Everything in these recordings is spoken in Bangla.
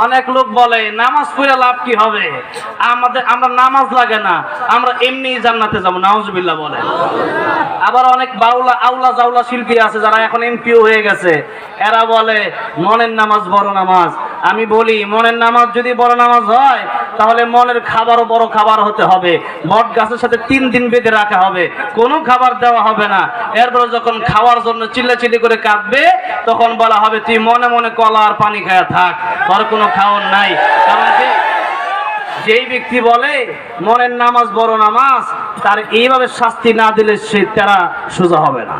অনেক লোক বলে নামাজ পড়ে লাভ কি হবে, আমরা নামাজ লাগে না, আমরা এমনি জান্নাতে যাবো, নাউজুবিল্লাহ বলে। আবার অনেক বাউলা আউলা জাউলা শিল্পী আছে যারা এখন এমপিও হয়ে গেছে, এরা বলে মনের নামাজ বড় নামাজ। আমি বলি মনের নামাজ যদি বড় নামাজ হয় তাহলে মনের খাবারও বড় খাবার হতে হবে। বট গাছের সাথে 3 দিন বেঁধে রাখা হবে, কোনো খাবার দেওয়া হবে না। এরপর যখন খাওয়ার জন্য চিল্লাচিল্লি করে কাঁদবে তখন বলা হবে তুই মনে মনে কলা আর পানি খায়া থাক, তোর কোনো খাওয়ার নাই। কারণ যেই ব্যক্তি বলে মনের নামাজ বড় নামাজ, তার এইভাবে শাস্তি না দিলে সে তারা সোজা হবে না।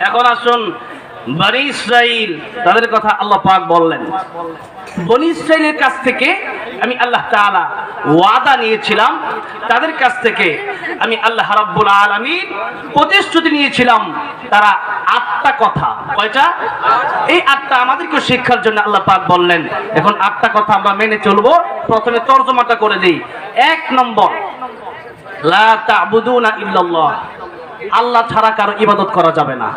এখন আসুন বনি ইসরাইল, তাদের কথা আল্লাহ পাক বললেন। বনি ইসরাইলের কাছ থেকে আমি আল্লাহ তাআলা ওয়াদা নিয়েছিলাম, তাদের কাছ থেকে আমি আল্লাহ রাব্বুল আলামিন প্রতিশ্রুতি নিয়েছিলাম। তারা 8টা কথা, কয়টা? এই 8টা আমাদেরকে শিক্ষার জন্য আল্লাহ পাক বললেন। এখন 8টা কথা আমরা মেনে চলবো। প্রথমে তরজমাটা করে দেই। 1 নম্বর, লা তা'বুদুনা ইল্লাল্লাহ, আল্লাহ ছাড়া কারো ইবাদত করা যাবে না।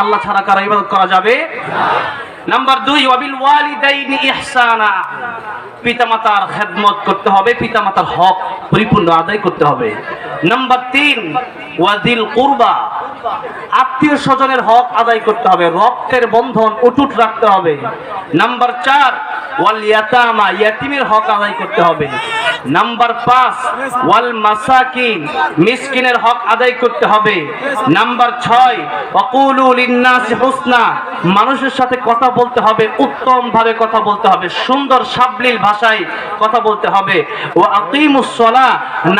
আল্লাহ ছাড়া কারো ইবাদত করা যাবে। নাম্বার 2, ওয়াবিল ওয়ালিদাইনি ইহসানা, পিতামাতার খেদমত করতে হবে, পিতামাতার হক পরিপূর্ণ আদায় করতে হবে। নাম্বার 3, ওয়াজিল কুরবা, আত্মীয় স্বজনের হক আদায় করতে হবে, রক্তের বন্ধন অটুট রাখতে হবে। নাম্বার 4, ওয়াল ইয়াতামা, ইয়াতিমের হক আদায় করতে হবে। নাম্বার 5, ওয়াল মাসাকিন, মিসকিনের হক আদায় করতে হবে। নাম্বার 6, ওয়াকুলু লিন্নাসি হুসনা, মানুষের সাথে কথা বলতে হবে, উত্তম ভাবে কথা বলতে হবে, সুন্দর সাবলীল ভাষায় কথা বলতে হবে। ওয়া আকিমুস সালাহ,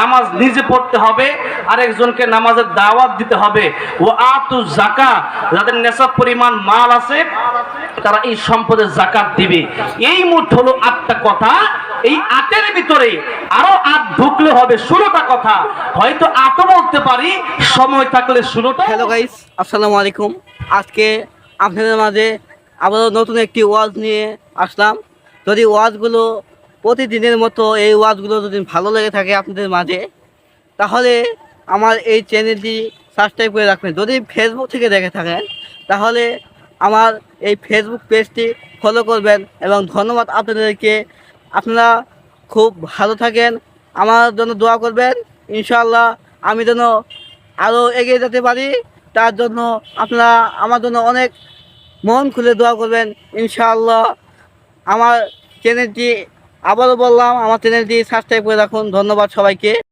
নামাজ নিজে পড়তে হবে, আরেকজনকে নামাজের দাওয়াত দিতে হবে। ওয়া আতুজ যাকাত, যাদের নেশাব পরিমাণ মাল আছে তারা এই সম্পদের যাকাত দিবে। এই মোট হলো 8টা কথা। এই 8এর ভিতরে আরো 8 ঢুকলে হবে 16টা কথা। হয়তো 8ও বলতে পারি, সময় থাকলে 16টা। হ্যালো গাইস, আসসালামু আলাইকুম। আজকে আপনাদের মাঝে আবারও নতুন একটি ওয়াজ নিয়ে আসলাম। যদি ওয়াজগুলো প্রতিদিনের মতো এই ওয়াজগুলো যদি ভালো লেগে থাকে আপনাদের মাঝে, তাহলে আমার এই চ্যানেলটি সাবস্ক্রাইব করে রাখবেন। যদি ফেসবুক থেকে দেখে থাকেন তাহলে আমার এই ফেসবুক পেজটি ফলো করবেন। এবং ধন্যবাদ আপনাদেরকে। আপনারা খুব ভালো থাকেন, আমার জন্য দোয়া করবেন। ইনশাআল্লাহ আমি যেন আরও এগিয়ে যেতে পারি, তার জন্য আপনারা আমার জন্য অনেক মন খুলে দোয়া করবেন ইনশাআল্লাহ। আমার চ্যানেলটি আবারও বললাম, আমার চ্যানেলটি সাবস্ক্রাইব করে রাখুন। ধন্যবাদ সবাইকে।